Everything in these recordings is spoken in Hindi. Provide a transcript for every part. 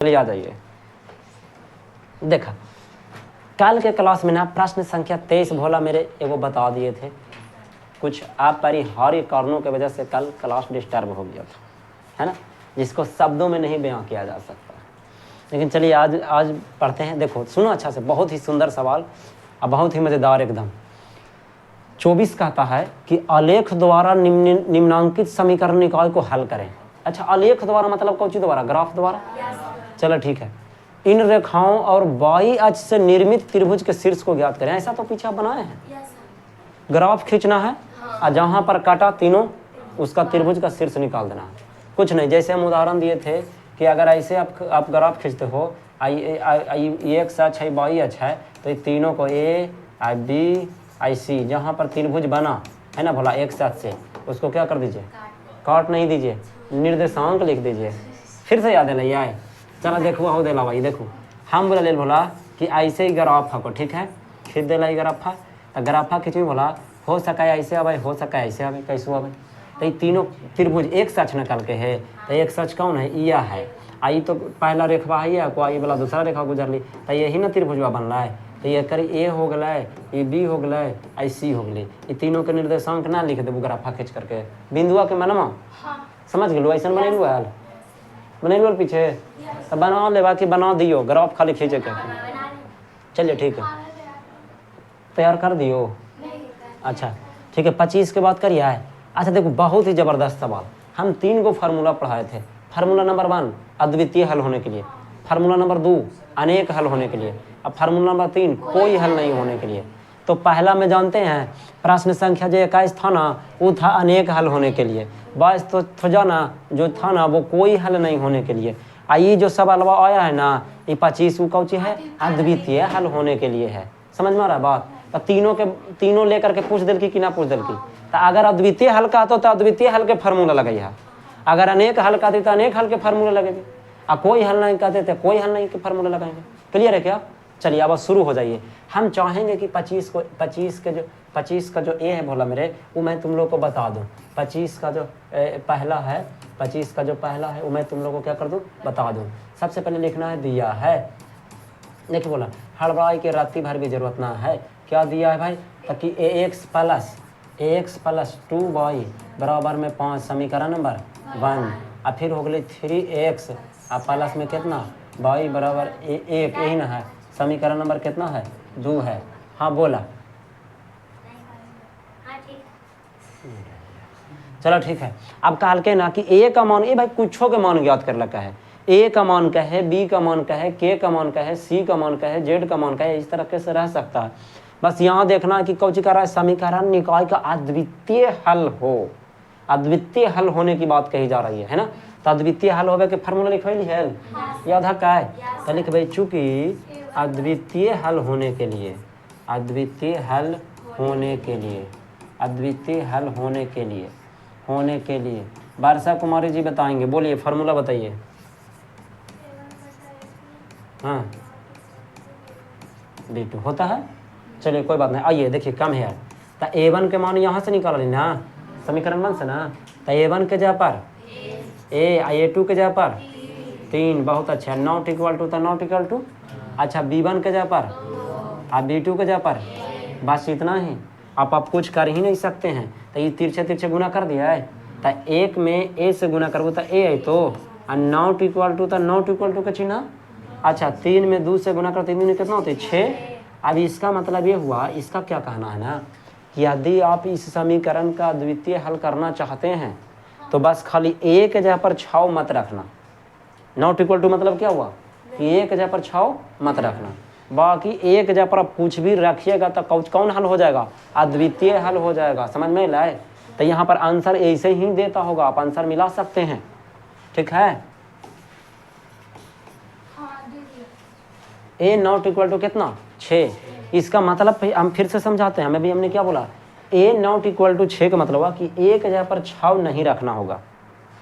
चलिए आ जाइए। देखा कल के क्लास में ना प्रश्न संख्या 23 भोला मेरे एगो बता दिए थे। कुछ अपरिहार्य कारणों की वजह से कल क्लास डिस्टर्ब हो गया था, है ना, जिसको शब्दों में नहीं बयां किया जा सकता। लेकिन चलिए आज पढ़ते हैं। देखो सुनो अच्छा से, बहुत ही सुंदर सवाल और बहुत ही मज़ेदार एकदम। 24 कहता है कि आलेख द्वारा निम्नांकित समीकरण निकाय को हल करें। अच्छा, आलेख द्वारा मतलब कौन सी द्वारा? ग्राफ द्वारा। चलो ठीक है। इन रेखाओं और बाई अक्ष से निर्मित त्रिभुज के शीर्ष को ज्ञात करें। ऐसा तो पीछे आप बनाए हैं। ग्राफ खींचना है और जहाँ पर काटा तीनों उसका त्रिभुज का शीर्ष निकाल देना है। कुछ नहीं, जैसे हम उदाहरण दिए थे कि अगर ऐसे आप ग्राफ खींचते हो, एक्स अक्ष है, बाई अक्ष है, तो ये तीनों को ए आई बी आई सी, जहाँ पर त्रिभुज बना है ना भोला एक्स अक्ष से, उसको क्या कर दीजिए? काट नहीं दीजिए, निर्देशांक लिख दीजिए। फिर से याद है आए। चलो देखो हो देला भाई, देखो हम बोला ले बोला कि ऐसे ही ग्राफा को, ठीक है, खींच देला ही ग्राफा। तो ग्राफा खींची बोला हो सका है ऐसे आवे, हो सका है ऐसे आवे, कैसे आवे। तो ये तीनों त्रिभुज एक सच निकल के है। तो एक सच कौन है? यह है। आई तो पहला रेखवा है, को आई वाला दूसरा रेखा गुजरली, तो यही ना त्रिभुजवा बनला है। तो ये करी ए हो गए, ये बी हो गए, आई सी हो गई। ये तीनों के निर्देशांक ना लिख देबू ग्राफा खींच करके, बिंदुआ के मनवा समझ गलो। ऐसा बनेलू हाल बनेलू पीछे तो बना लेवा कि बना दियो, ग्राफ खाली खींचे के। चलिए ठीक है, तैयार कर दियो। अच्छा ठीक है, 25 के बाद करिए। अच्छा देखो बहुत ही ज़बरदस्त सवाल। हम 3 को फार्मूला पढ़ाए थे। फार्मूला नंबर 1 अद्वितीय हल होने के लिए, फार्मूला नंबर 2 अनेक हल होने के लिए, अब फार्मूला नंबर 3 कोई हल नहीं होने के लिए। तो पहला में जानते हैं प्रश्न संख्या जो 21 था ना, वो था अनेक हल होने के लिए। 22 तो जाना जो था ना, वो कोई हल नहीं होने के लिए। ये जो सवाल आया है ना, ये 25 कौन सी है? अद्वितीय हल होने के लिए है। समझ में आ रहा है बात? तो तीनों लेकर के पूछ दिल कि ना पूछ दिल की। तो अगर अद्वितीय हल का तो अद्वितीय हल के फार्मूला लगे है, अगर अनेक हल का तो अनेक हल के फार्मूला लगेंगे, और कोई हल नहीं कहते थे कोई हल नहीं के फार्मूला लगाएंगे। क्लियर है क्या? चलिए अब शुरू हो जाइए। हम चाहेंगे कि 25 का जो ए है भोला मेरे, वो मैं तुम लोग को बता दूं। 25 का जो पहला है, 25 का जो पहला है वो मैं तुम लोग को क्या कर दूं? बता दूं। सबसे पहले लिखना है दिया है। देखिए बोला हड़बड़ाई के राती भर भी जरूरत ना है। क्या दिया है भाई? ताकि ax प्लस 2y बराबर में 5, समीकरण नंबर 1। और फिर हो गई 3x और प्लस में कितना? y बराबर 1, यही ना है। समीकरण नंबर कितना है? 2 है। हाँ बोला। चलो ठीक है। अब कहल के ना कि ए का मान, ए भाई कुछो के मान ज्ञात कर लगा है। ए का मान का है, बी का मान का है, के का मान का है, सी का मान का है, जेड का मान का है। इस तरह से रह सकता है। बस यहाँ देखना है कि कौन सी कर रहा है? समीकरण निकाय का अद्वितीय हल हो। अद्वितीय हल होने की बात कही जा रही है ना। तो अद्वितीय हल होवे के फार्मूला लिखवाई है, याद है का? तो लिख भाई चूंकि अद्वितीय हल होने के लिए, अद्वितीय हल होने के लिए, अद्वितीय हल होने के लिए वर्षा कुमारी जी बताएंगे। बोलिए फार्मूला बताइए। हाँ B2 होता है। चलिए कोई बात नहीं, आइए देखिए कम है। तो A1 के मान यहाँ से निकाल ली ना, समीकरण 1 से ना। तो A1 के जगह पर A, A2 के जगह पर 3, बहुत अच्छा। नॉट इक्वल टू, तो नॉट इक्वल टू। अच्छा B1 के जगह पर और B2 के जगह पर, बस इतना ही। आप कुछ कर ही नहीं सकते हैं। तो ये तिरछे गुना कर दिया है। तो 1 में A से गुना करबो तो A है, तो नॉट इक्वल टू, तो नॉट इक्वल टू के चिन्ह। अच्छा 3 में 2 से गुना करते 3 में कितना होते? 6। अब इसका मतलब ये हुआ, इसका क्या कहना है ना कि यदि आप इस समीकरण का अद्वितीय हल करना चाहते हैं तो बस खाली ए के जगह पर 6 मत रखना। नॉट इक्वल टू मतलब क्या हुआ कि ए के जगह पर 6 मत रखना। बाकी एक जगह पर आप कुछ भी रखिएगा तो कौन हल हो जाएगा? अद्वितीय हल हो जाएगा। समझ में लाए? तो यहाँ पर आंसर ऐसे ही देता होगा, आप आंसर मिला सकते हैं। ठीक है। ए नॉट इक्वल टू कितना? 6। इसका मतलब हम फिर से समझाते हैं। हमने क्या बोला? ए नॉट इक्वल टू 6 का मतलब हुआ कि एक जगह पर 6 नहीं रखना होगा,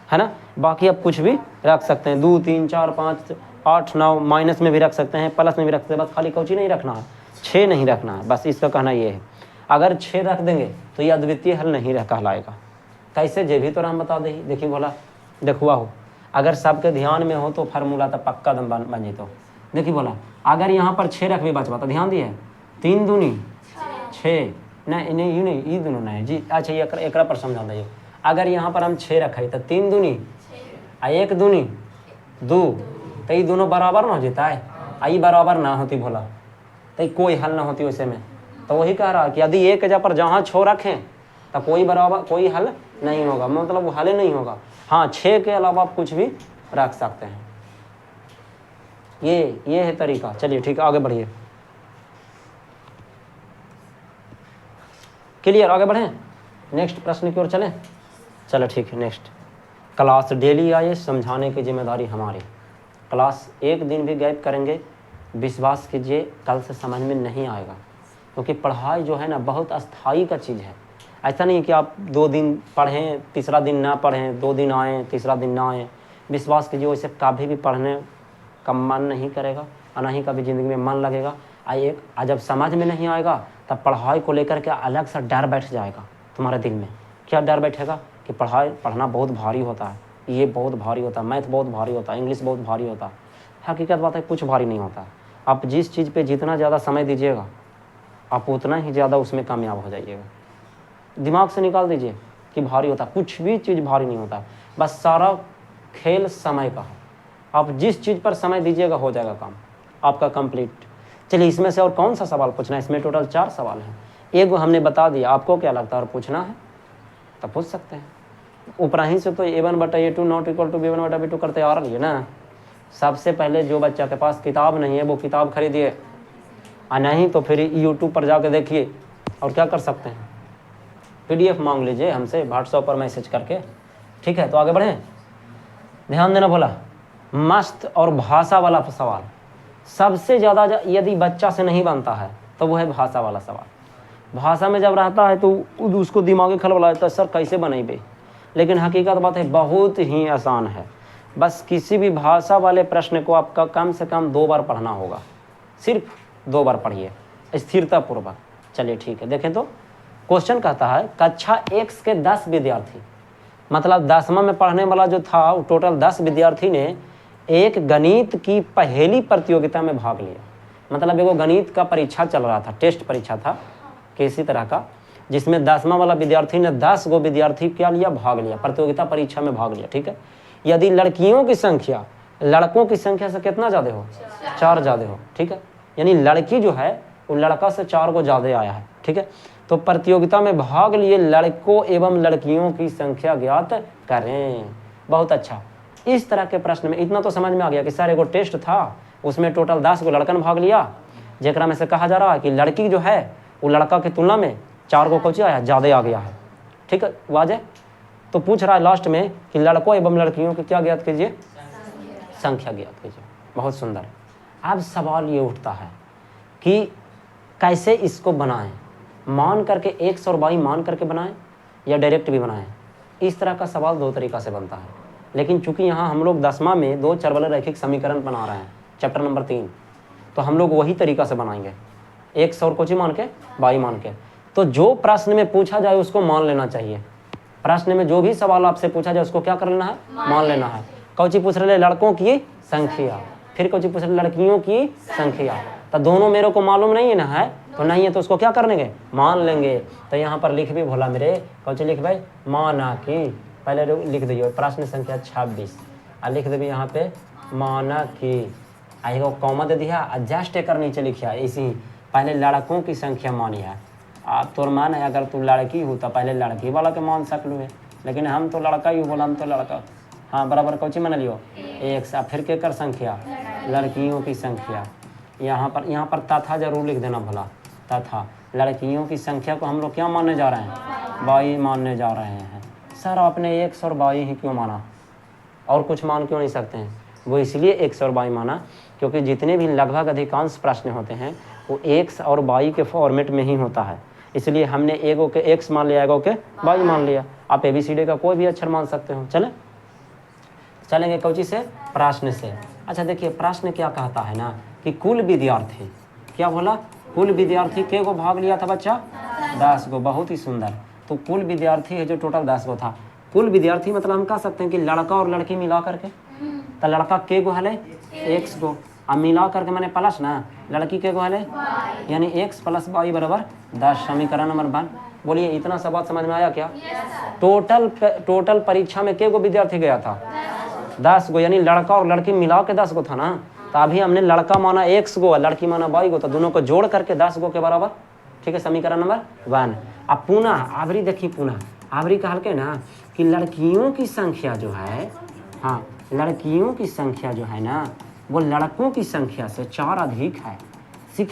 है ना। बाकी आप कुछ भी रख सकते हैं, 2, 3, 4, 5, 8, 9, माइनस में भी रख सकते हैं, प्लस में भी रख सकते हैं। बस खाली कौची नहीं रखना है, 6 नहीं रखना है। बस इसका कहना ये है। अगर 6 रख देंगे तो ये अद्वितीय हल नहीं कहलाएगा। कैसे? जे भी तो हम बता दे। देखिए बोला देखुआ हो अगर सबके ध्यान में हो तो फार्मूला तो पक्का दम बन जेतो। देखिए बोला अगर यहाँ पर 6 रखबे बचवा तो ध्यान दिए 3 दूनी 6 नहीं यू नहीं ये दोनों नहीं जी। अच्छा एक पर समझा दीजिए अगर यहाँ पर हम 6 रखे तो 3 दूनी आ 1 दूनी 2 तो ये दोनों बराबर ना हो जाता है। आई बराबर ना होती भोला तो कोई हल ना होती वैसे में। तो वही कह रहा कि यदि एक जगह पर जहाँ 6 रखें तो कोई हल नहीं होगा, मतलब वो हल नहीं होगा। हाँ 6 के अलावा आप कुछ भी रख सकते हैं। ये है तरीका। चलिए ठीक है आगे बढ़िए। क्लियर, आगे बढ़ें नेक्स्ट प्रश्न की ओर चलें। चलो ठीक है नेक्स्ट। क्लास डेली आए समझाने की जिम्मेदारी हमारी। क्लास एक दिन भी गैप करेंगे विश्वास कीजिए कल से समझ में नहीं आएगा, क्योंकि पढ़ाई जो है ना बहुत अस्थाई का चीज़ है। ऐसा नहीं कि आप 2 दिन पढ़ें तीसरा दिन ना पढ़ें, 2 दिन आएँ तीसरा दिन ना आएँ। विश्वास कीजिए वैसे कभी भी पढ़ने का मन नहीं करेगा और ना ही कभी ज़िंदगी में मन लगेगा। जब समझ में नहीं आएगा तब पढ़ाई को लेकर के अलग सा डर बैठ जाएगा तुम्हारे दिल में। क्या डर बैठेगा कि पढ़ना बहुत भारी होता है, ये बहुत भारी होता है, मैथ बहुत भारी होता है, इंग्लिश बहुत भारी होता है। हकीकत बात है कुछ भारी नहीं होता। आप जिस चीज़ पे जितना ज़्यादा समय दीजिएगा आप उतना ही ज़्यादा उसमें कामयाब हो जाइएगा। दिमाग से निकाल दीजिए कि भारी होता, कुछ भी चीज़ भारी नहीं होता। बस सारा खेल समय का है। आप जिस चीज़ पर समय दीजिएगा हो जाएगा काम आपका कंप्लीट। चलिए इसमें से और कौन सा सवाल पूछना है? इसमें टोटल 4 सवाल हैं। एक हमने बता दिया, आपको क्या लगता है और पूछना है तो पूछ सकते हैं। ऊपर ही से तो a1/a2 not equal to b1/b2 करते आ रही है ना। सबसे पहले जो बच्चा के पास किताब नहीं है वो किताब खरीदिए, और नहीं तो फिर यूट्यूब पर जाके देखिए। और क्या कर सकते हैं PDF मांग लीजिए हमसे व्हाट्सएप पर मैसेज करके। ठीक है तो आगे बढ़ें। ध्यान देना बोला मस्त और भाषा वाला सवाल सबसे ज़्यादा यदि बच्चा से नहीं बनता है तो वो है भाषा वाला सवाल। भाषा में जब रहता है तो उसको दिमागी खलबला जाता है, सर कैसे बनेबे। लेकिन हकीकत बात है बहुत ही आसान है। बस किसी भी भाषा वाले प्रश्न को आपका कम से कम 2 बार पढ़ना होगा, सिर्फ 2 बार पढ़िए स्थिरतापूर्वक। चलिए ठीक है देखें तो क्वेश्चन कहता है कक्षा 1 के 10 विद्यार्थी, मतलब 10वां में पढ़ने वाला जो था वो टोटल 10 विद्यार्थी ने एक गणित की पहेली प्रतियोगिता में भाग लिया। मतलब एगो गणित का परीक्षा चल रहा था, टेस्ट परीक्षा था किसी तरह का, जिसमें 10वां वाला विद्यार्थी ने 10 गो विद्यार्थी क्या लिया, भाग लिया, प्रतियोगिता परीक्षा में भाग लिया। ठीक है, यदि लड़कियों की संख्या लड़कों की संख्या से कितना ज़्यादा हो, 4 ज़्यादा हो। ठीक है, यानी लड़की जो है वो लड़का से 4 को ज़्यादा आया है। ठीक है, तो प्रतियोगिता में भाग लिए लड़कों एवं लड़कियों की संख्या ज्ञात करें। बहुत अच्छा। इस तरह के प्रश्न में इतना तो समझ में आ गया कि सर एगो टेस्ट था उसमें टोटल 10 गो लड़कन भाग लिया, जेकरा में से कहा जा रहा है कि लड़की जो है वो लड़का की तुलना में 4 को कोची आया, ज़्यादा आ गया है। ठीक है वाजे। तो पूछ रहा है लास्ट में कि लड़कों एवं लड़कियों की क्या ज्ञात कीजिए, संख्या ज्ञात कीजिए। बहुत सुंदर। अब सवाल ये उठता है कि कैसे इसको बनाएं, मान करके 100 और बाई मान करके बनाएं या डायरेक्ट भी बनाएं। इस तरह का सवाल 2 तरीक़ा से बनता है, लेकिन चूंकि यहाँ हम लोग 10वां में 2 चरबल रैखिक समीकरण बना रहे हैं चैप्टर नंबर 3, तो हम लोग वही तरीका से बनाएंगे 100 कोची मान के बाई मान के। तो जो प्रश्न में पूछा जाए उसको मान लेना चाहिए। प्रश्न में जो भी सवाल आपसे पूछा जाए उसको क्या कर लेना है, मान लेना है। कौची पूछ रहे लड़कों की संख्या, फिर कौची पूछ रहे लड़कियों की संख्या, तो दोनों मेरे को मालूम नहीं है ना है, तो नहीं है तो उसको क्या कर लेंगे, मान लेंगे। तो यहाँ पर लिख भी भोला मेरे कौची लिख भाई, माना कि पहले लिख दिए प्रश्न संख्या 26 और लिख देवी यहाँ पे माना कि एगो कॉमा दे दिया, जस्ट एक नीचे लिखिया इसी पहले लड़कों की संख्या मानी है। आप तोर मान है अगर तू लड़की हो तो पहले लड़की वाला के मान सकलू है, लेकिन हम तो लड़का ही बोला, हम तो लड़का। हाँ बराबर कौची मान लियो 1 फिर के कर संख्या लड़कियों की संख्या। यहाँ पर तथा जरूर लिख देना भला, तथा लड़कियों की संख्या को हम लोग क्या मानने जा रहे हैं, बाई मानने जा रहे हैं। सर आपने 100 और बाई ही क्यों माना, और कुछ मान क्यों नहीं सकते हैं? वो इसलिए 100 और बाई माना क्योंकि जितने भी लगभग अधिकांश प्रश्न होते हैं वो 1 और बाई के फॉर्मेट में ही होता है, इसलिए हमने एगो के x मान लिया, एगो के बाई मान लिया। आप ABCD का कोई भी अक्षर मान सकते हो। चलेंगे कौची से, प्रश्न से। अच्छा देखिए प्रश्न क्या कहता है ना कि कुल विद्यार्थी, क्या बोला, कुल विद्यार्थी के गो भाग लिया था बच्चा, 10 गो। बहुत ही सुंदर। तो कुल विद्यार्थी है जो टोटल 10 गो था, कुल विद्यार्थी मतलब हम कह सकते हैं कि लड़का और लड़की मिला करके, तो लड़का के गो हले एक्स गो, अब मिला करके मैंने प्लस ना, लड़की के गो हले यानी एक्स प्लस वाई बराबर 10, समीकरण नंबर 1। बोलिए इतना सा बात समझ में आया क्या? टोटल परीक्षा में के गो विद्यार्थी गया था? 10 गो, यानी लड़का और लड़की मिला के 10 गो था ना। तो अभी हमने लड़का माना एक्स गो, लड़की माना वाई गो, तो दोनों को जोड़ करके 10 गो के बराबर, ठीक है, समीकरण नंबर 1। अब पुनः आवरी देखिए, पुनः आवरी कहल के ना कि लड़कियों की संख्या जो है, हाँ लड़कियों की संख्या जो है ना वो लड़कों की संख्या से 4 अधिक है।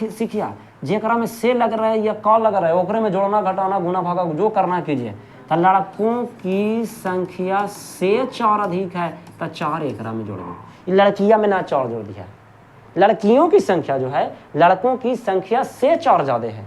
सीखिया जेकरा में से लग रहा है या क लग रहा है ओकरे में जोड़ना घटाना गुना भागा जो करना कीजिए। तो लड़कों की संख्या से 4 अधिक है तो 4 एकरा में जोड़ेंगे, लड़कियां में ना 4 जोड़ दिया। लड़कियों की संख्या जो है लड़कों की संख्या से 4 ज्यादा है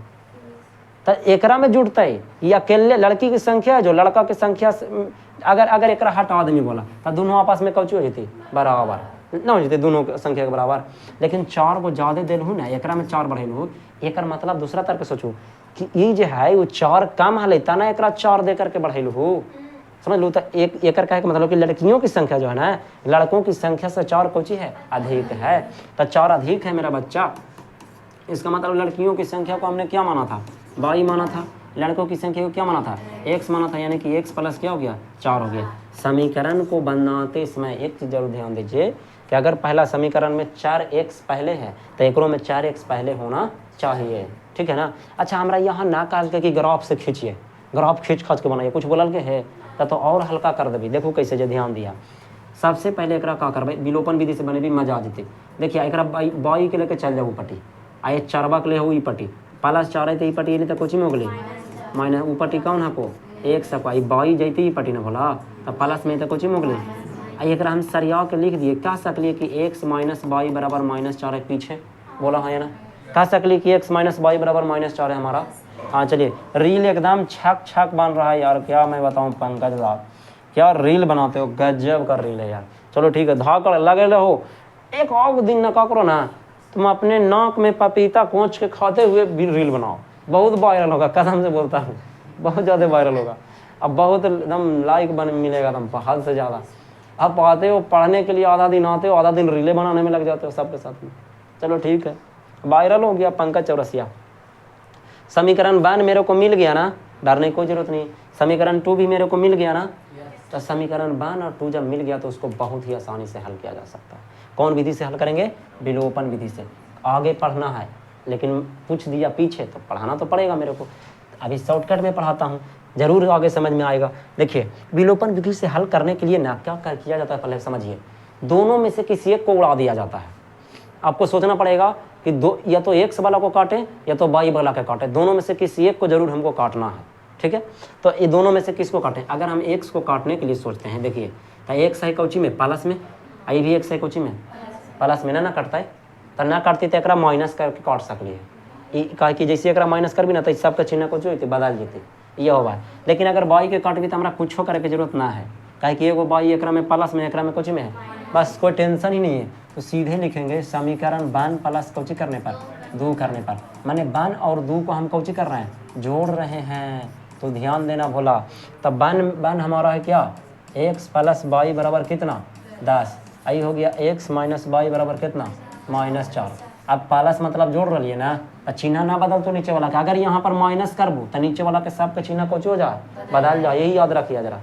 तो एकरा में जुड़ता है। ये अकेले लड़की की संख्या है जो लड़का की संख्या से, अगर एकरा हटा आदमी बोला तो दोनों आपस में कौची हो जाती बराबर ना, हो जाते दोनों संख्या के बराबर। लेकिन 4 को ज्यादा देल हूँ ना, एकरा में 4 बढ़ेल हूँ, एकर मतलब दूसरा तरह के सोचू कि ये जो है वो 4 कम हल ना, एकरा 4 दे करके बढ़ेल हूँ, समझ लो। तो एक एकर कहे मतलब कि लड़कियों की संख्या जो है ना लड़कों की संख्या से 4 कौची है अधिक है, तो 4 अधिक है मेरा बच्चा। इसका मतलब लड़कियों की संख्या को हमने क्या माना था? वाई माना था। लड़कों की संख्या को क्या माना था? एक्स माना था, यानी कि एक्स प्लस क्या हो गया 4 हो गया। समीकरण को बनाते समय एक चीज जरूर ध्यान दीजिए कि अगर पहला समीकरण में 4x पहले है तो एकरों में 4x पहले होना चाहिए, ठीक है ना। अच्छा हमरा यहाँ ना काल के कि ग्राफ से खींचिए, ग्राफ खींच के बनाइए, कुछ बोलल के है तो और हल्का कर देवी। देखो कैसे जो ध्यान दिया, सबसे पहले एकरा का करबे विलोपन विधि से बने भी मजा आ जती। देखिए एकरा बाई के लेके चल जाऊ पट्टी, आ ये 4 के ले हो ई पट्टी प्लस 4 है तो ई पट्टी तो कुछ में हो गई माइनस ऊ पट्टी कौन है को 1 सको बाई जैती ई पट्टी ना बोला तो प्लस में तो कुछ में हो गई। एक हम सरिया के लिख दिए, कह सकलिए कि x माइनस वाई बराबर -4 है, पीछे बोला है ना, कह सकलिए कि x माइनस वाई बराबर -4 है हमारा। हाँ चलिए, रील एकदम छक छक बन रहा है यार, क्या मैं बताऊँ पंकज साहब, क्या रील बनाते हो, गजब का रील है यार। चलो ठीक है, धाकड़ लगे रहो। एक और दिन न करो ना, तुम अपने नाक में पपीता कोच के खाते हुए भी रील बनाओ, बहुत वायरल होगा, कसम से बोलता हूँ बहुत ज़्यादा वायरल होगा। अब बहुत एकदम लाइक बन मिलेगा एकदम हद से ज़्यादा। आप आते हो पढ़ने के लिए, आधा दिन आते हो, आधा दिन रीलें बनाने में लग जाते हो सबके साथ में। चलो ठीक है, वायरल हो गया पंकज चौरसिया। समीकरण 1 मेरे को मिल गया ना, डरने की कोई जरूरत नहीं। समीकरण 2 भी मेरे को मिल गया ना, तो समीकरण 1 और 2 जब मिल गया तो उसको बहुत ही आसानी से हल किया जा सकता है। कौन विधि से हल करेंगे? विलोपन विधि से। आगे पढ़ना है लेकिन पूछ दिया पीछे तो पढ़ाना तो पड़ेगा मेरे को, अभी शॉर्टकट में पढ़ाता हूँ, जरूर आगे समझ में आएगा। देखिए विलोपन विधि से हल करने के लिए ना क्या किया जाता है, पहले समझिए। दोनों में से किसी एक को उड़ा दिया जाता है। आपको सोचना पड़ेगा कि दो, या तो एक्स वाला को काटें या तो वाई वाला को काटें, दोनों में से किसी एक को जरूर हमको काटना है, ठीक है। तो ये दोनों में से किसको काटें? अगर हम एक्स को काटने के लिए सोचते हैं, देखिए तो एक्स है कौची में प्लस में, आई भी एक्स है कौची में प्लस में, ना काटता है तो ना काटती तो एक माइनस करके काट सकलिए। कहे कि जैसे एक माइनस कर भी ना तो सबके चिन्ह को जो बदल जेते, ये होगा। लेकिन अगर बाई के काटबी तो हमारा कुछ करे की जरूरत ना है, कहे कि एगो बाई एक में प्लस में एक में कुछ में है, बस कोई टेंशन ही नहीं है। तो सीधे लिखेंगे समीकरण 1 प्लस कौची करने पर 2 करने पर, माने 1 और 2 को हम कौची कर रहे हैं, जोड़ रहे हैं। तो ध्यान देना भोला, तब 1 हमारा है क्या, x प्लस वाई बराबर कितना 10, आई हो गया x माइनस वाई बराबर कितना -4। अब प्लस मतलब जोड़ रही है ना, तो चिन्ह ना बदल तो नीचे वाला का, अगर यहाँ पर माइनस करबू तो नीचे वाला के सबके चिन्ह को हो जाए बदल जाए, यही याद रखिए जरा।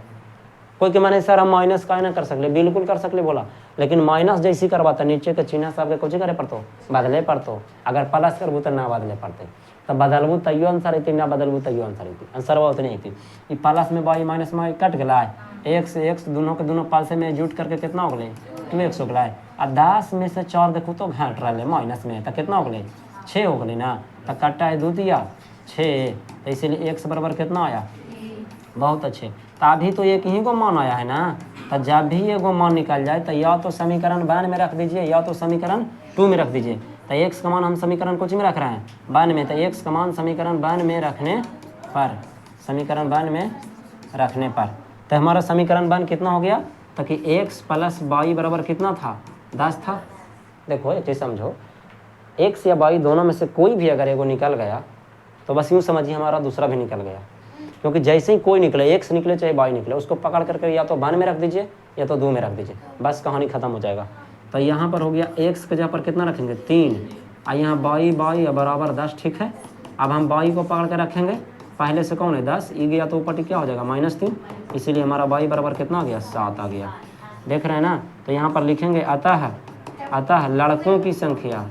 कोई के माने सर हम माइनस का ना कर सकले, बिल्कुल कर सकले बोला, लेकिन माइनस जैसी करवा तो नीचे के चिन्ह सबके कुछ करे पड़तो, बदले पड़तो। अगर प्लस करबू तो ना बदले पड़ते, तो बदलबू तैयो आंसर अती, ना बदलबू तैयो आंसर अती, आंसर वो उतनी अती। ये प्लस में बाई माइनस में कट गला, x दोनों के दोनों पाल से में जुट करके कितना हो गए 2x हो गया। अब 10 में से 4 देखो तो घट रहा है माइनस में, तो कितना हो गए 6 हो गए ना, तो कट्टा है 2 दिया 6, तो इसीलिए x बराबर कितना आया, बहुत अच्छे। तो अभी तो एक ही को मान आया है ना, तो जब भी एगो मान निकल जाए तो या तो समीकरण 1 में रख दीजिए या तो समीकरण 2 में रख दीजिए। तो x का मान हम समीकरण कुछ में रख रहे हैं 1 में, तो x का मान समीकरण 1 में रखने पर, समीकरण 1 में रखने पर तो हमारा समीकरण 1 कितना हो गया, तो कि x प्लस वाई बराबर कितना था 10 था। देखो एक चीज़ समझो, x या y दोनों में से कोई भी अगर एगो निकल गया तो बस यूँ समझिए हमारा दूसरा भी निकल गया। क्योंकि जैसे ही कोई निकले, एक्स निकले चाहे वाई निकले, उसको पकड़ करके या तो 1 में रख दीजिए या तो 2 में रख दीजिए, बस कहानी खत्म हो जाएगा। तो यहाँ पर हो गया एक्स के जगह पर कितना रखेंगे 3, और यहाँ वाई बराबर 10, ठीक है। अब हम वाई को पकड़ के रखेंगे, पहले से कौन है 10, ई गया तो ऊपर क्या हो जाएगा -3, इसीलिए हमारा वाई बराबर कितना आ गया 7 आ गया। देख रहे हैं ना। तो यहाँ पर लिखेंगे अतः लड़कों की संख्या,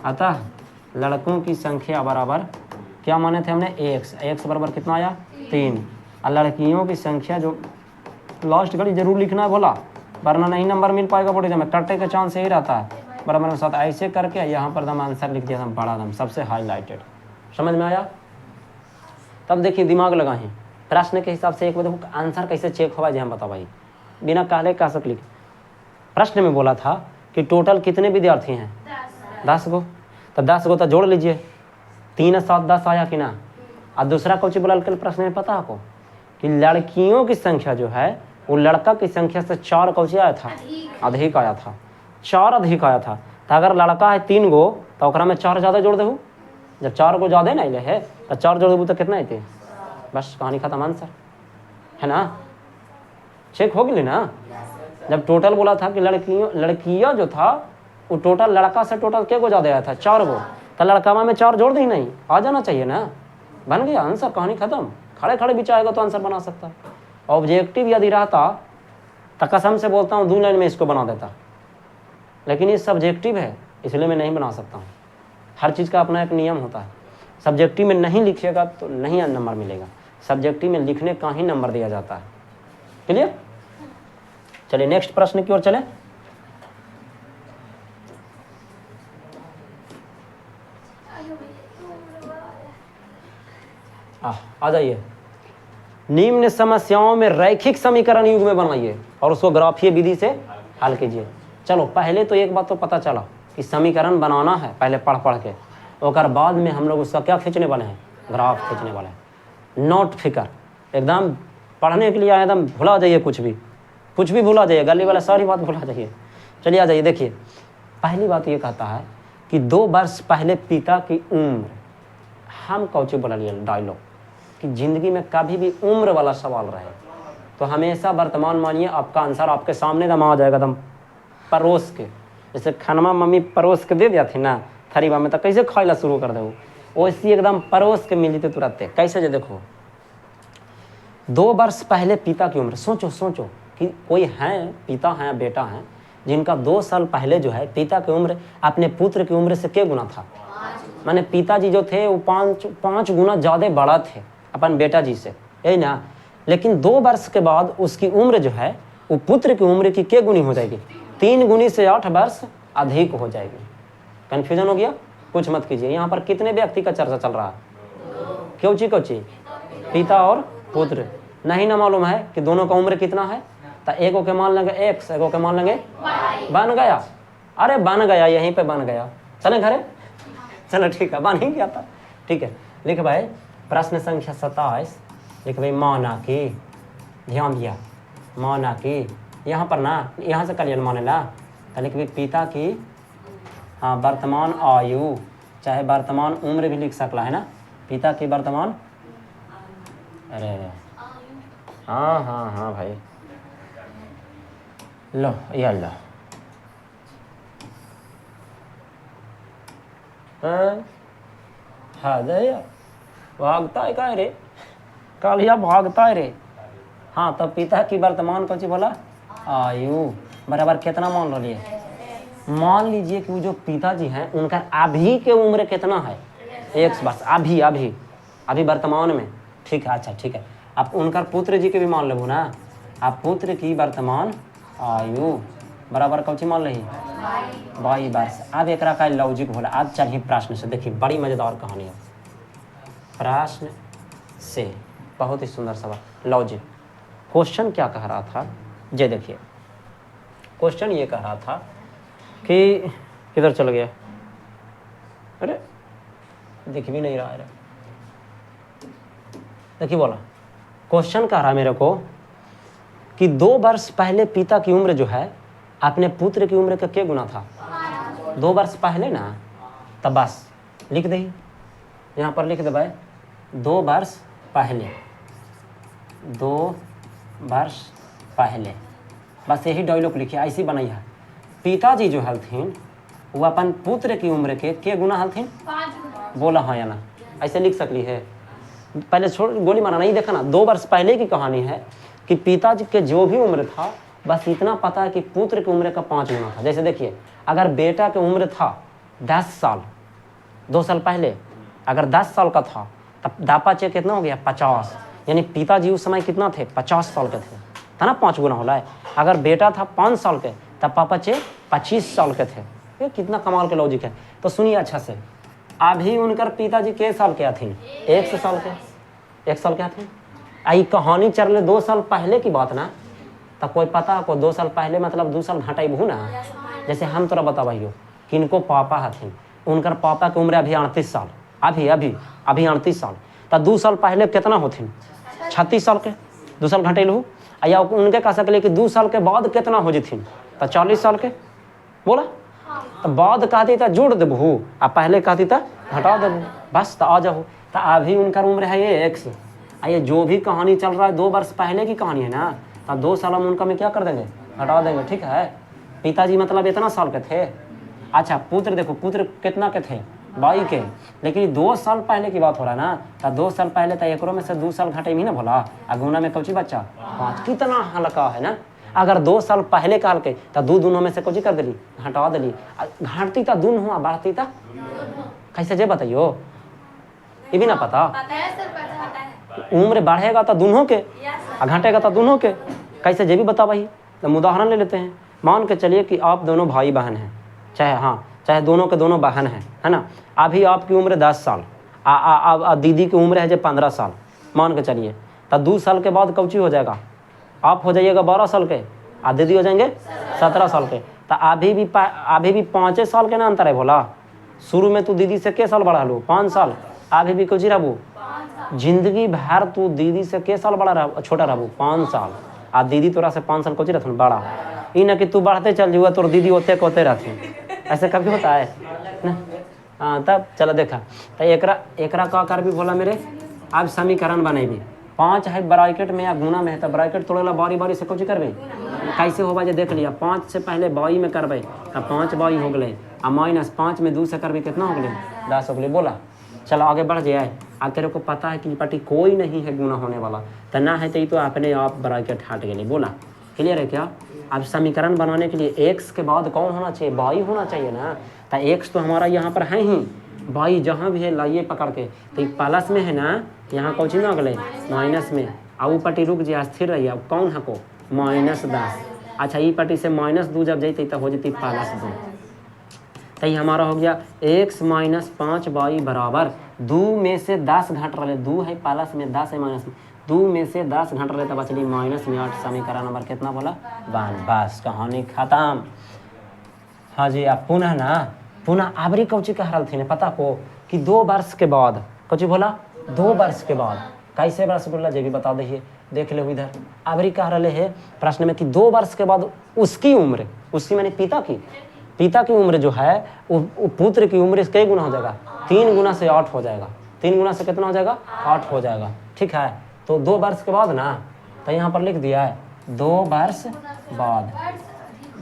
अतः लड़कों की संख्या बराबर क्या माने थे हमने एक्स बराबर कितना आया 3, और लड़कियों की संख्या जो लास्ट घड़ी जरूर लिखना है बोला, वरना नहीं नंबर मिल पाएगा बोर्ड एग्जाम में, कटने का चांस यही रहता है। बराबर में 7 ऐसे करके यहाँ पर दम आंसर लिख दिया था बड़ा दम सबसे हाईलाइटेड। समझ में आया। तब देखिए दिमाग लगाएं, प्रश्न के हिसाब से एक बार देखो आंसर कैसे चेक होगा जी हम बताओ भाई, बिना कहले का सब लिख। प्रश्न में बोला था कि टोटल कितने विद्यार्थी हैं 10 गो, तो 10 गो तो जोड़ लीजिए, 3 7 10 आया कि ना। और दूसरा कौची बोला कल प्रश्न में पता आपको कि लड़कियों की संख्या जो है वो लड़का की संख्या से 4 कौची आया था अधिक आया था, 4 अधिक आया था। तो अगर लड़का है 3 गो तो ओकरा में 4 ज़्यादा जोड़ देहू, जब 4 गो ज़्यादा नहीं ले है तो 4 जोड़ देबू तो कितना आते, बस कहानी खत्म, आंसर है ना। चेक हो गई ना। जब टोटल बोला था कि लड़कियाँ जो था वो टोटल लड़का से टोटल क्या गो ज़्यादा आया था 4 गो, तो लड़का में 4 जोड़ दी नहीं, आ जाना चाहिए ना, बन गया आंसर, कहानी खत्म। खड़े खड़े बिचाएगा तो आंसर बना सकता। ऑब्जेक्टिव यदि रहता तो कसम से बोलता हूँ 2 लाइन में इसको बना देता, लेकिन ये सब्जेक्टिव है इसलिए मैं नहीं बना सकता हूँ। हर चीज़ का अपना एक नियम होता है। सब्जेक्टिव में नहीं लिखिएगा तो नहीं नंबर मिलेगा, सब्जेक्टिव में लिखने का ही नंबर दिया जाता है। क्लियर। चलिए नेक्स्ट प्रश्न की ओर चले। आ जाइए। निम्न समस्याओं में रैखिक समीकरण युग में बनाइए और उसको ग्राफीय विधि से हल कीजिए। चलो पहले तो एक बात तो पता चला कि समीकरण बनाना है, पहले पढ़ के, और बाद में हम लोग उसका क्या खींचने वाले हैं, ग्राफ खींचने वाले हैं। नोट फिकर एकदम पढ़ने के लिए आए, एकदम भुला जाइए, कुछ भी भुला जाइए, गली वाला सारी बात भुला जाइए। चलिए आ जाइए। देखिए पहली बात ये कहता है कि 2 वर्ष पहले पिता की उम्र, हम कौची बोला लिए डायलॉग कि जिंदगी में कभी भी उम्र वाला सवाल रहे तो हमेशा वर्तमान मानिए, आपका आंसर आपके सामने दम आ जाएगा, दम परोस के। जैसे खानमा मम्मी परोस के दे दिया थी ना थरीबा में, तो कैसे खाइला शुरू कर दो, वैसी एकदम परोस के मिली थी तुरंत। कैसे जो देखो 2 वर्ष पहले पिता की उम्र, सोचो कि कोई है पिता हैं बेटा हैं जिनका 2 साल पहले जो है पिता की उम्र अपने पुत्र की उम्र से क्या गुना था, माने पिताजी जो थे वो 5 गुना ज़्यादा बड़ा थे अपन बेटा जी से, यही ना। लेकिन 2 वर्ष के बाद उसकी उम्र जो है वो पुत्र की उम्र की क्या गुनी हो जाएगी, 3 गुनी से 8 वर्ष अधिक हो जाएगी। कन्फ्यूजन हो गया, कुछ मत कीजिए। यहाँ पर कितने व्यक्ति का चर्चा चल रहा है, क्योंची पिता और पुत्र, नहीं ना मालूम है कि दोनों का उम्र कितना है, तो एगो के मान लेंगे एक्स, एगो के मान लेंगे बन गया। अरे बन गया, यहीं पे बन गया, चले घरे, चलो ठीक है, बन ही गया था। ठीक है, लिख भाई प्रश्न संख्या 27, लिख भाई माना की, ध्यान दिया, माना की, यहाँ पर ना यहाँ से कलियन माने ला, तो लिख भाई पिता की, हाँ वर्तमान आयु, चाहे वर्तमान उम्र भी लिख सकला है ना, पिता की वर्तमान, अरे हाँ भाई, लो ये लो, हाँ दे भागता है का रे, कालिया भागता है रे। हाँ तो पिता की वर्तमान कौन सी बोला, आयु बराबर कितना मान लो लिए, मान लीजिए कि वो जो पिताजी हैं उनका अभी के उम्र कितना है, 1 वर्ष अभी वर्तमान में। ठीक है, अच्छा ठीक है, आप उनका पुत्र जी के भी मान लो ना, आप पुत्र की वर्तमान आयु बराबर कौन सी मान रही, 22 वर्ष। अब एक का लॉजिक होला। आज चलिए प्रश्न से, देखिए बड़ी मजेदार कहानी है। प्रश्न से बहुत ही सुंदर सवाल, लॉजिक। क्वेश्चन क्या कह रहा था, ये देखिए क्वेश्चन ये कह रहा था कि किधर चल गया, अरे दिख भी नहीं रहा है। देखिए बोला क्वेश्चन कह रहा मेरे को कि 2 वर्ष पहले पिता की उम्र जो है अपने पुत्र की उम्र का क्या गुना था, 2 वर्ष पहले ना, तब बस लिख दे, यहाँ पर लिख दे भाई 2 वर्ष पहले, 2 वर्ष पहले, बस यही डायलॉग लिखिए, ऐसी बनाई है। पिताजी जो हलथिन वो अपन पुत्र की उम्र के गुना हलथिन, 5 बोला हाँ या ना, ऐसे लिख सकली है। पहले छोड़ गोली मारा नहीं, देखा ना 2 वर्ष पहले की कहानी है कि पिताजी के जो भी उम्र था बस इतना पता है कि पुत्र की उम्र का 5 गुना था। जैसे देखिए, अगर बेटा की उम्र था 10 साल 2 साल पहले, अगर 10 साल का था तब दापाचे कितना हो गया 50, यानी पिताजी उस समय कितना थे 50 साल के थे, था ना 5 गुना हो रहा है। अगर बेटा था 5 साल के तब पापाचे 25 साल के थे। ये कितना कमाल के लॉजिक है। तो सुनिए अच्छा से, अभी उनकर पिताजी के साल के थे, 1 साल के, 1 साल के थे। आई कहानी चल रहे 2 साल पहले की बात ना, तब कोई पता को 2 साल पहले मतलब 2 साल घटाइबू ना। जैसे हम तोरा बताइयो कि इनको पापा हथिन, उनकर पापा की उम्र अभी 38 साल, अभी 38 साल, तो 2 साल पहले कितना होथिन 36 साल के, 2 साल घटेलू। या उनके कह सकले कि 2 साल के बाद कितना हो जथिन तो 40 साल के, बोला तो बाद कहती तो जोड़ देबू, आ पहले कहती तो घटा देबू, बस तो आ जाओ। तो अभी उनका उम्र है ये 1 ये जो भी कहानी चल रहा है 2 वर्ष पहले की कहानी है ना, तो 2 साल हम उनका में क्या कर देंगे, घटा देंगे, ठीक है। पिताजी मतलब इतना साल के थे। अच्छा पुत्र देखो, पुत्र कितना के थे 22 के, लेकिन 2 साल पहले की बात हो रहा है ना, तो 2 साल पहले तो एकरों में से 2 साल घटे भी ना भोला, आ गुना में कौची बच्चा 5, कितना हल्का है ना। अगर 2 साल पहले काल के तो 2 दूनों में से कौची कर दिली, हटा दिली, घटती तो दून हुआ, बढ़ती तो कैसे जे बताइयो, ये भी ना पता। पता है सर, पता है। उम्र बढ़ेगा तो दोनों के, घटेगा तो दोनों के, कैसे जे भी बता भाई। तो उदाहरण ले लेते हैं, मान के चलिए कि आप दोनों भाई बहन हैं, चाहे दोनों के दोनों बहन हैं, है ना। अभी आपकी उम्र 10 साल, दीदी की उम्र है जो 15 साल, मान के चलिए। तो 2 साल के बाद कौची हो जाएगा, आप हो जाइएगा 12 साल के, आ दीदी हो जाएंगे 17 साल के। तो अभी भी 5 साल के ना अंतर है भोला। शुरू में तू दीदी से के साल बड़ा लो 5 साल, अभी भी कौची रहबू, जिंदगी भर तू दीदी से के साल बड़ा छोटा रहबू 5 साल, आ दीदी तोरा से 5 साल कौची रहथुन बड़ा। ई ना कि तू बढ़ते चल जुआ तोर दीदी ओते कोते रहथुन, ऐसे कभी होता है ना। हाँ तब चलो देखा, तो एकरा का कर भी बोला मेरे, अब समीकरण बनेबी 5 है ब्रैकेट में या गुना में है, तो ब्रैकेट तोड़ेला बारी बारी से कौची करबे, कैसे होगा जे देख लिया। 5 से पहले बाई में करबे तो 5 बाई हो गए, आ -5 में 2 से करबे कितना हो गए 10 हो गए, बोला। चलो आगे बढ़ जाए। अब तेरे को पता है कि पार्टी कोई नहीं है गुना होने वाला, तो ना है तो ये तो अपने आप ब्रैकेट हट गए, बोला। क्लियर है क्या। अब समीकरण बनाने के लिए x के बाद कौन होना चाहिए, बाई होना चाहिए ना। तो x तो हमारा यहाँ पर है ही, बाई जहाँ भी है लाइए पकड़ के, तो एक प्लस में है ना, यहाँ कौन ना गए माइनस में, अब वो पट्टी रुक जाए स्थिर रही। अब कौन है को -10। अच्छा ये पट्टी से -2 जब जैते तो हो जाती +2, तो ये हमारा हो गया x - 5 बाई बराबर 2 में से 10 घट रहे, 2 है प्लस में 10 है माइनस में, 2 में से 10 घट रहे तो बचली -8। समीकरण नंबर कितना बोला 1, बस कहानी खत्म। हाँ जी, आप पुनः आबरी कौची कह रहा थी पता को कि 2 वर्ष के बाद, कौची बोला 2 वर्ष के बाद, कैसे वर्ष बोला जे भी बता दीजिए, देख लो इधर। आबरी कह रहे है प्रश्न में कि 2 वर्ष के बाद उसकी उम्र, उसकी मैंने पिता की उम्र जो है वो पुत्र की उम्र इसके गुना हो जाएगा, 3 गुना से 8 हो जाएगा। 3 गुना से कितना हो जाएगा 8 हो जाएगा, ठीक है। तो 2 वर्ष के बाद ना, तो यहाँ पर लिख दिया है 2 वर्ष बाद,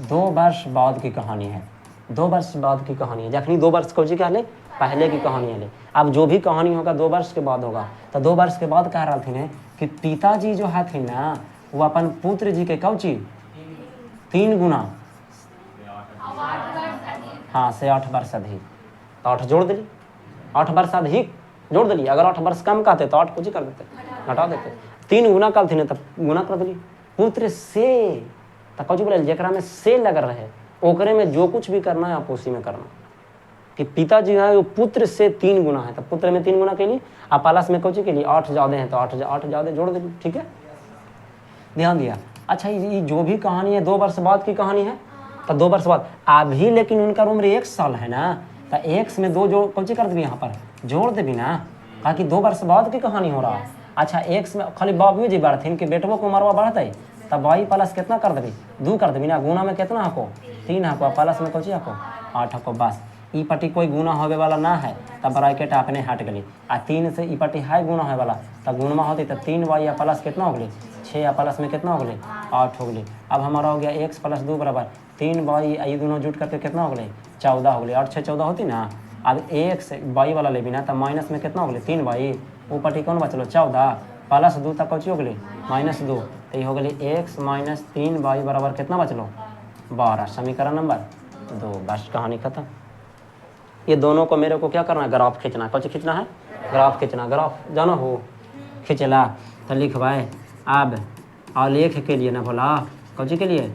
2 वर्ष बाद की कहानी है, 2 वर्ष बाद की कहानी है। जखनी 2 वर्ष को जी कह ले पहले की कहानी है ले, अब जो भी कहानी होगा 2 वर्ष के बाद होगा। तो 2 वर्ष के बाद कह रहा थी कि पिताजी जो है थी ना, वो अपन पुत्र जी के कौची 3 गुना, हाँ से 8 वर्ष अधिक, तो 8 जोड़ दिली, 8 वर्ष अधिक जोड़ दिली। अगर 8 वर्ष कम कहते तो 8 कुछ कर देते, घटा देते। 3 गुना कल थी ना, तब गुना कर दिली पुत्र से, तो कौची बोले जरा में से लग रहे ओकरे में जो कुछ भी करना है आप उसी में करना। कि पिताजी है वो पुत्र से 3 गुना है, तो पुत्र में 3 गुना के लिए आप प्लस में कौची के लिए 8 ज़्यादा है, तो 8 ज़्यादा जोड़ दिली, ठीक है, ध्यान दिया। अच्छा ये जो भी कहानी है 2 वर्ष बाद की कहानी है, तो 2 वर्ष बाद अभी, लेकिन उनका उम्र 1 साल है ना, तो 1 में 2 जो कौची कर देवी यहाँ पर जोड़ देवी ना, कहा कि 2 वर्ष बाद की कहानी हो रहा है। अच्छा 1 में खाली बाबू जी बढ़थिन कि बेटवो को उमरवा बढ़ते, तब बाई प्लस कितना कर देवी 2 कर देवी ना, गुना में कितना हको 3 हको, प्लस में कौची हको 8 हको, बस ई पट्टी कोई गुना होवे वाला ना है तब ब्रैकेट अपने हट गई। आ 3 से ई पट्टी है गुना होवे वाला तब गुणमा होती तो 3y या प्लस कितना हो गई 6 या प्लस में कितना हो गई 8 हो गई। अब हमारा हो गया x + 2 बराबर 3y, ये दोनों जुट करके कितना हो गई 14 हो गई। 8 6 14 होती ना। अब x y वाला ले बिना तो माइनस में कितना हो गई 3y, वो पट्टी कौन बचलो 14 + 2 तक कौची हो गई -2, तो ये हो गई x - 3y बराबर कितना बचलो 12। समीकरण नंबर 2। बस कहानी खत्म। ये दोनों को मेरे को क्या करना है ग्राफ खींचना। कौन खींचना है ग्राफ खींचना। ग्राफ जानो हो खींचला तो लिखवाए। अब आलेख के लिए ना बोला कौची के लिए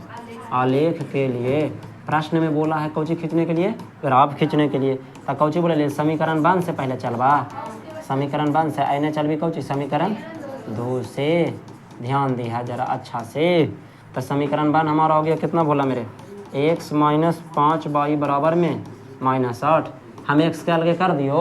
आलेख के लिए प्रश्न में बोला है कौची खींचने के लिए ग्राफ खींचने के लिए। तो कौची बोले समीकरण 1 से पहले चलवा। समीकरण 1 से आने चलवी कौची समीकरण 2 से। ध्यान दिया जरा अच्छा से। तो समीकरण 1 हमारा हो गया कितना बोला मेरे x - 5y बराबर में -8। हम x के अलगे कर दियो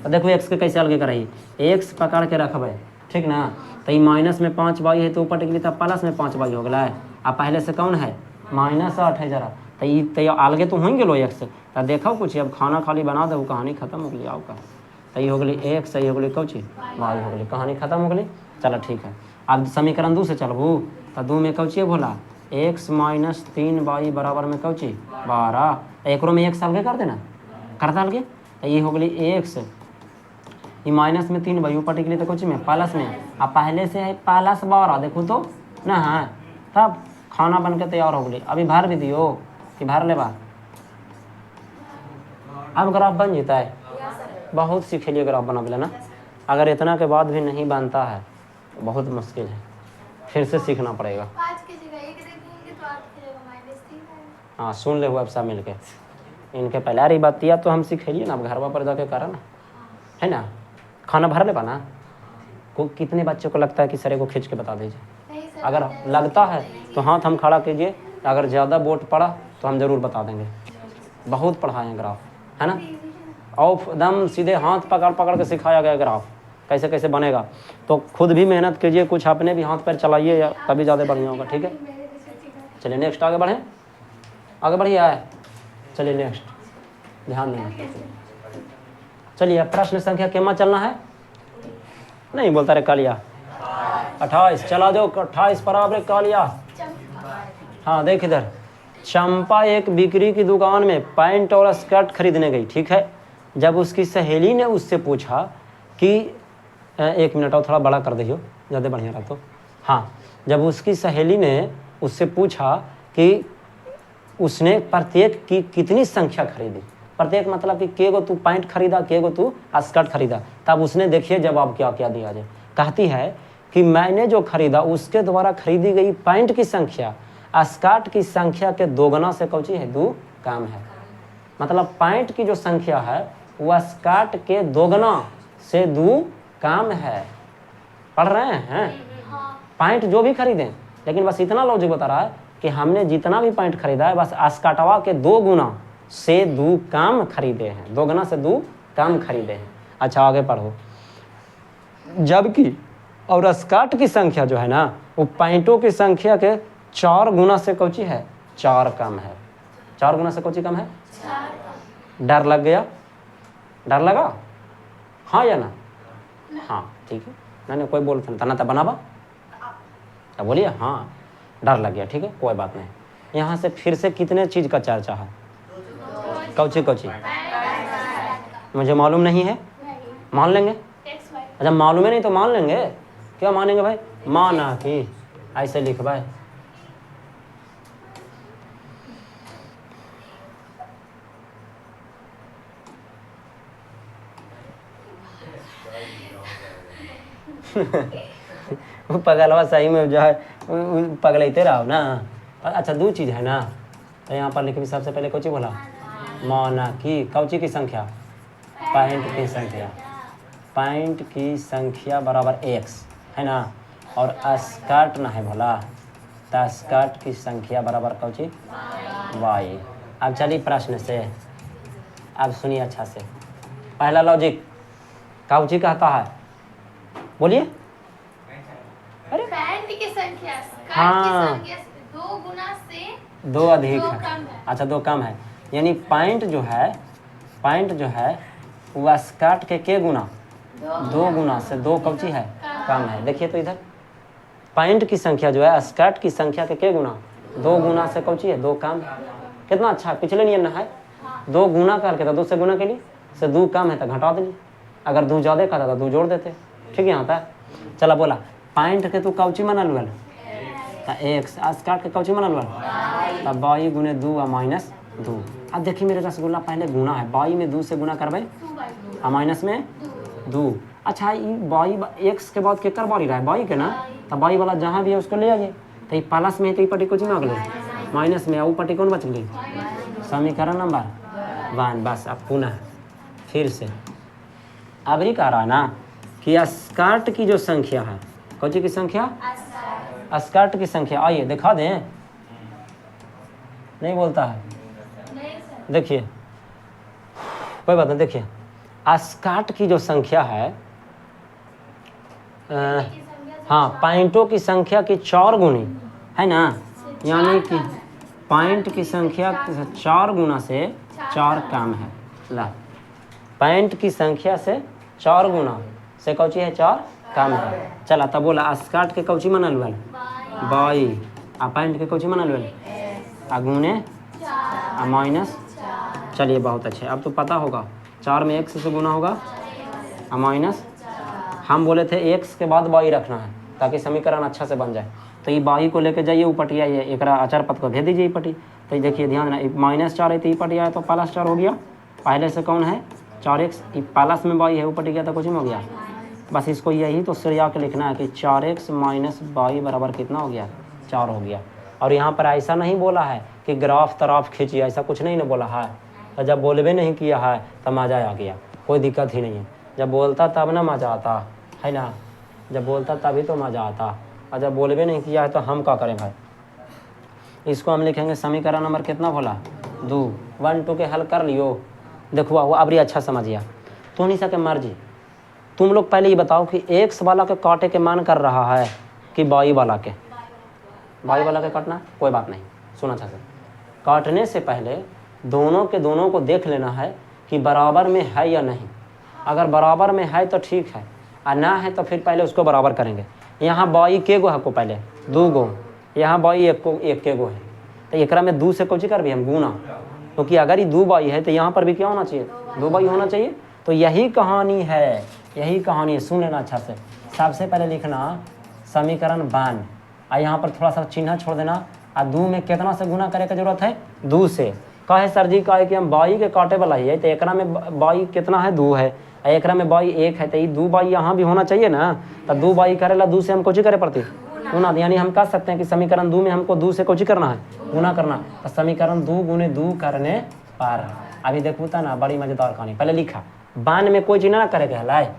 तो देखो x के कैसे अलगे कराई x पकड़ के रखबे ठीक ना। तो ये माइनस में 5y है तो ऊपर टिकली तब प्लस में 5y हो गया है। अब पहले से कौन है -8 है जरा तो ये अलगे तो होंगे लो x तो देखो कुछ अब खाना खाली बना दो कहानी खत्म हो गई। आपका तो ये हो गई x ये हो गई कौची y हो गई कहानी खत्म हो गई। चलो ठीक है। अब समीकरण 2 से चलबू तो 2 में कौची बोला x - 3y बराबर में कौची 12। एक में x अलगे कर देना करता अलगे तो ये हो गई x ये माइनस में 3y ऊपर टिकली तो कौची में प्लस में। अब पहले से है +12 देखो तो ना है तब खाना बन के तैयार हो गई। अभी भर भी दियो कि भर ले बा। अब ग्राफ बन जाता है। बहुत सीख लिए ग्राफ बना बोला ना। अगर इतना के बाद भी नहीं बनता है तो बहुत मुश्किल है फिर से सीखना पड़ेगा। 5 की जगह 1 रखेंगे तो 8 की जगह -3 आएगा। हाँ सुन ले हुआ अब सब मिल के इनके पहले आ रही बात दिया तो हम सीखेलिए ना। अब घर पर जाके करा ना है ना। खाना भर ले पाना को कितने बच्चों को लगता है कि सर को खींच के बता दीजिए। नहीं सर, अगर लगता है तो हाथ हम खड़ा कीजिए। अगर ज़्यादा बोट पड़ा तो हम ज़रूर बता देंगे। बहुत पढ़ाए हैं ग्राफ है ना। और एकदम सीधे हाथ पकड़ पकड़ के सिखाया गया ग्राफ कैसे कैसे बनेगा। तो खुद भी मेहनत कीजिए कुछ अपने भी हाथ पैर चलाइए या तभी ज़्यादा बढ़िया होगा। ठीक है चलिए नेक्स्ट आगे बढ़ें। आगे बढ़िए आए चलिए नेक्स्ट ध्यान देंगे। चलिए प्रश्न संख्या केमा चलना है नहीं बोलता रे कालिया 28 चला दो 28 पर आप रे कालिया। हाँ देख इधर चंपा एक बिक्री की दुकान में पैंट और स्कर्ट खरीदने गई ठीक है। जब उसकी सहेली ने उससे पूछा कि 1 मिनट और थोड़ा बड़ा कर दियो ज़्यादा बढ़िया रहा तो। हाँ जब उसकी सहेली ने उससे पूछा कि उसने प्रत्येक की कितनी संख्या खरीदी। प्रत्येक मतलब कि के गो तू पैंट खरीदा के गो तू स्कर्ट खरीदा। तब उसने देखिए जवाब क्या क्या दिया जाए। कहती है कि मैंने जो खरीदा उसके द्वारा खरीदी गई पैंट की संख्या स्कर्ट की संख्या के 2 गुना से कौची है 2 कम है। मतलब पैंट की जो संख्या है वह स्कर्ट के 2 गुना से 2 कम है। पढ़ रहे हैं पैंट जो भी खरीदें लेकिन बस इतना लॉजिक बता रहा है कि हमने जितना भी पैंट खरीदा है बस स्कर्टवा के 2 गुना से 2 कम खरीदे हैं। 2 गुना से 2 कम खरीदे हैं। अच्छा आगे पढ़ो। जबकि और स्कर्ट की संख्या जो है ना वो पैंटों की संख्या के 4 गुना से कौची है 4 कम है। 4 गुना से कौची कम है। डर लग गया डर लगा हाँ या ना हाँ ठीक है नहीं कोई बोलता ना तो बनाबा तो बोलिए हाँ डर लग गया ठीक है कोई बात नहीं। यहाँ से फिर से कितने चीज़ का चर्चा है कौची कौची मुझे मालूम नहीं है मान लेंगे। अच्छा मालूम है नहीं तो मान लेंगे। क्या मानेंगे भाई माना कि ऐसे लिख भाई वो पगलवा सही में जो है पगलते रहो ना। अच्छा 2 चीज़ है ना तो यहाँ पर लिखी सबसे पहले कौची बोला माना कि कौची की संख्या पैंट की संख्या। पैंट की संख्या बराबर x है ना और स्कर्ट ना है भला तो स्कर्ट की संख्या बराबर कौची y। अब चलिए प्रश्न से अब सुनिए अच्छा से। पहला लॉजिक कौची कहता है बोलिए। अरे पैंट की संख्या स्कर्ट हाँ। की संख्या से 2 गुना से 2 अधिक 2 है। कम है। अच्छा 2 कम है यानी पैंट जो है पॉइंट जो है वो स्कर्ट के गुना 2 गुना से 2 कौची है कम है। देखिए तो इधर पॉइंट की संख्या जो है स्कर्ट की संख्या के गुना 2 गुना से कौची है 2 कम। कितना अच्छा है, पिछले नियम ना है 2 गुना करके तो 2 से गुना के लिए से 2 कम है तो घटा देंगे, अगर 2 ज़्यादा कहता तो 2 जोड़ देते। ठीक है यहाँ था। चला बोला पॉइंट के तू कौची मना लुअल एक स्कर्ट के कौची मना लुअल तब बाई गुने 2 और माइनस 2। अब देखिए मेरे रसगुल्ला पहले गुना है, बाई में 2 से गुना करबे और माइनस में 2। अच्छा ये बाई एक्स के बाद केकर बारी रहा है बाई के ना, तो बाई वाला जहाँ भी है उसको ले आइए। तो ये प्लस में है तो ये पट्टी कुछ ना अगले माइनस में वो पट्टी कौन बच गई समीकरण नंबर 1। बस अब पुनः फिर से अब ही कह रहा है ना कि स्कर्ट की जो संख्या है कौची की संख्या स्कर्ट की संख्या, आइए दिखा दें, नहीं बोलता है देखिए कोई बात नहीं। देखिए स्कर्ट की जो संख्या है हाँ पॉइंटों की संख्या की 4 गुनी है ना, यानी कि पॉइंट की संख्या 4 गुना से 4 कम है। ला पॉइंट की संख्या से 4 गुना से कौची है 4 कम है। चला तब बोला स्कर्ट के कौची मना लुअल बाई आ पॉइंट के कौची मना लुअल आ गुने आ माइनस। चलिए बहुत अच्छे, अब तो पता होगा 4 में x से गुना होगा आ माइनस। हम बोले थे x के बाद बाई रखना है ताकि समीकरण अच्छा से बन जाए। तो ये बाई को लेके जाइए ऊपर आइए एक अचर पद को भेज दीजिए पट्टी। तो देखिए ध्यान देना -4 है तो ये पट्टी आया तो +4 हो गया। पहले से कौन है 4x, प्लस में बाई है ऊपर गया तो कुछ नहीं हो गया। बस इसको यही तो सरिया के लिखना है कि 4x माइनस बाई बराबर कितना हो गया 4 हो गया। और यहाँ पर ऐसा नहीं बोला है कि ग्राफ तराफ खींचिए, ऐसा कुछ नहीं ना बोला है। तो जब बोलबे नहीं किया है तो मज़ा आ गया, कोई दिक्कत ही नहीं है। जब बोलता तब ना मज़ा आता है ना, जब बोलता तभी तो मज़ा आता, और जब बोलबे नहीं किया है तो हम क्या करें भाई। इसको हम लिखेंगे समीकरण नंबर कितना बोला 2। 1 2 के हल कर लियो। देखो वो अब अच्छा समझिए तो नहीं सके मर्जी। तुम लोग पहले ये बताओ कि एक्स वाला के काटे के मान कर रहा है कि बाई वाला के काटना, कोई बात नहीं सुना अच्छा से। काटने से पहले दोनों के दोनों को देख लेना है कि बराबर में है या नहीं। अगर बराबर में है तो ठीक है, और ना है तो फिर पहले उसको बराबर करेंगे। यहाँ बाई के गो है को पहले 2 गो, यहाँ बाई 1 के गो है तो एक में 2 से कुछ कर भी हम गुना, क्योंकि अगर ये 2 बाई है तो यहाँ पर भी क्या होना चाहिए 2 बाई होना चाहिए। तो यही कहानी है, यही कहानी है, सुन लेना अच्छा से। सबसे पहले लिखना समीकरण 1 और यहाँ पर थोड़ा सा चिन्ह छोड़ देना। और 2 में कितना से गुना करे की जरूरत है 2 से। कहे सर जी कहे कि हम बाई के काटे वाला ही है तो एक में बाई कितना है 2 है, एक में बाई 1 है तो ये 2 बाई यहाँ भी होना चाहिए ना। तो 2 बाई करेला 2 से हम कुछ करे पड़ती गुना, यानी हम कह सकते हैं कि समीकरण 2 में हमको 2 से कुछ करना है गुना करना। तो समीकरण 2 गुने 2 करने पर अभी देखो था ना बड़ी मजेदार कहानी। पहले लिखा 1 में कोई चीज ना करे के हलाए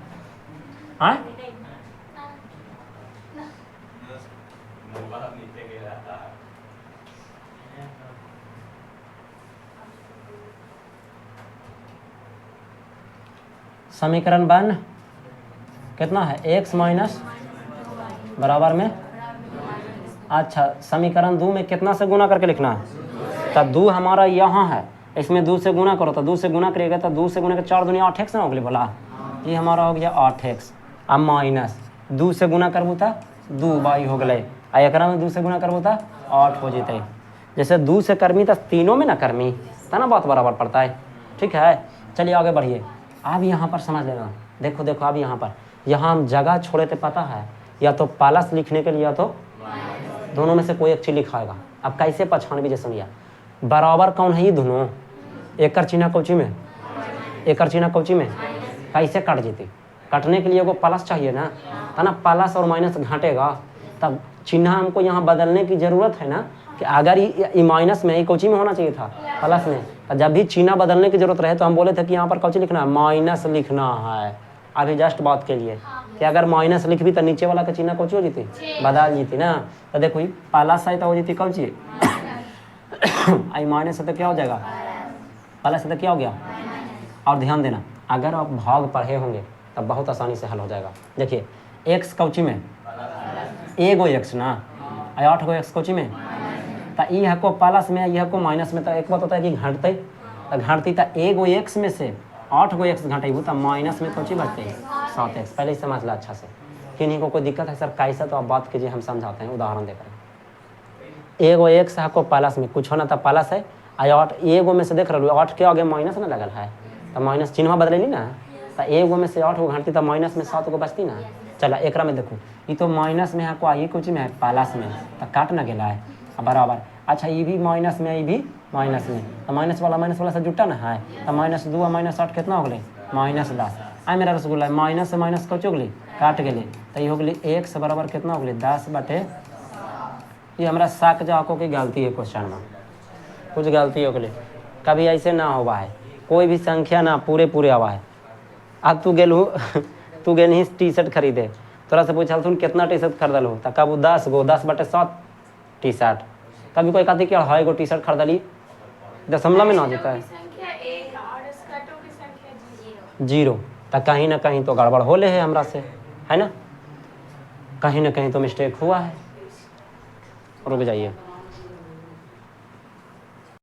हाँ समीकरण 1 कितना है x माइनस बराबर में अच्छा समीकरण 2 में कितना से गुना करके लिखना है। तब 2 हमारा यहाँ है, इसमें 2 से गुना करो तो 2 से गुना करिएगा तो 2 से गुना के 4 दूनी 8x ना हो गई बोला, ये हमारा हो गया 8x। अब माइनस 2 से गुना करबू था 2 बाई हो गए, आ एक में 2 से गुना करबू था 8 हो जेते। जैसे 2 से कर्मी तो तीनों में ना कर्मी था ना, बात बराबर पड़ता है। ठीक है चलिए आगे बढ़िए। अब यहाँ पर समझ लेना, देखो देखो अब यहाँ पर हम जगह छोड़े थे पता है, या तो प्लस लिखने के लिए या तो दोनों में से कोई एक चीज लिखाएगा। अब कैसे पहचान भी सुनिए, बराबर कौन है ये दोनों, एकर चिन्ह कौची में एकर चिन्ह कौची में कैसे कट जेती। कटने के लिए वो प्लस चाहिए ना, है ना, प्लस और माइनस घाटेगा तब चिन्ह हमको यहाँ बदलने की जरूरत है ना, कि अगर ये माइनस में ये कौची में होना चाहिए था प्लस में। तो जब भी चिन्ह बदलने की जरूरत रहे तो हम बोले थे कि यहाँ पर कौची लिखना है माइनस लिखना है। अभी जस्ट बात के लिए कि अगर माइनस लिख भी तो नीचे वाला का चिन्ह कौची हो जीती बदल जीती ना। तो देखो ये प्लस है तो हो जीती कौची आई माइनस है तो क्या हो जाएगा प्लस है तो क्या हो गया। और ध्यान देना अगर आप भाग पढ़े होंगे तब बहुत आसानी से हल हो जाएगा। देखिए एक्स कौची में एगो एक्स ना 8 गो एक्स कौची में, तो यह को प्लस में यह को माइनस में। तो एक बात होता है कि घटते तो घाटती था एगो एक्स में से 8 गो एक्स घटेबू तो माइनस में कौची बचते 7 एक्स। पहले ही समझ ला अच्छा से, किन्हीं को कोई दिक्कत है सर कैसा, तो आप बात कीजिए, हम समझाते हैं उदाहरण देकर। एगो एक्स है को प्लस में कुछ होना था प्लस है, 8 एगो में से देख रहे हो 8 के आगे माइनस ना लगल है, तो माइनस चिन्ह बदलेली ना, तो एगो में से 8 गो घटती तो माइनस में 7 गो बचती ना। चला एकरा में देखो ये तो माइनस में है को ये कुछ में है प्लस में, तो काट ना गया है बराबर। अच्छा ये भी माइनस में, ये भी माइनस में, तो माइनस वाला से जुटा ना है, तो -2 -8 कितना हो गए -10। आ मेरा रसगुल्ला माइनस से माइनस कौच हो गई काट गए, तो ये हो गई एक्स बराबर कितना हो गई 10 बटे। ये हमारा शक जाको की गलती है क्वेश्चन में, कुछ गलती हो गई, कभी ऐसे ना हुआ है, कोई भी संख्या ना पूरे पूरे आवा है। अब तू गेलू तू गेल ही टी शर्ट खरीदे, तोरा से पूछल तुम कितना टी शर्ट खरीदल हो, तो कब 10 गो 10 बटे 7 टी शर्ट। कभी कोई कहती कि 2.5 गो टी शर्ट खरीदली, दशमलव में ना देता है संख्या 1 और स्कर्टों की संख्या 0। 0, तो कहीं ना कहीं तो गड़बड़ हो ले है हमरा से, है ना, कहीं ना कहीं तो मिस्टेक हुआ है। रुक जाइए।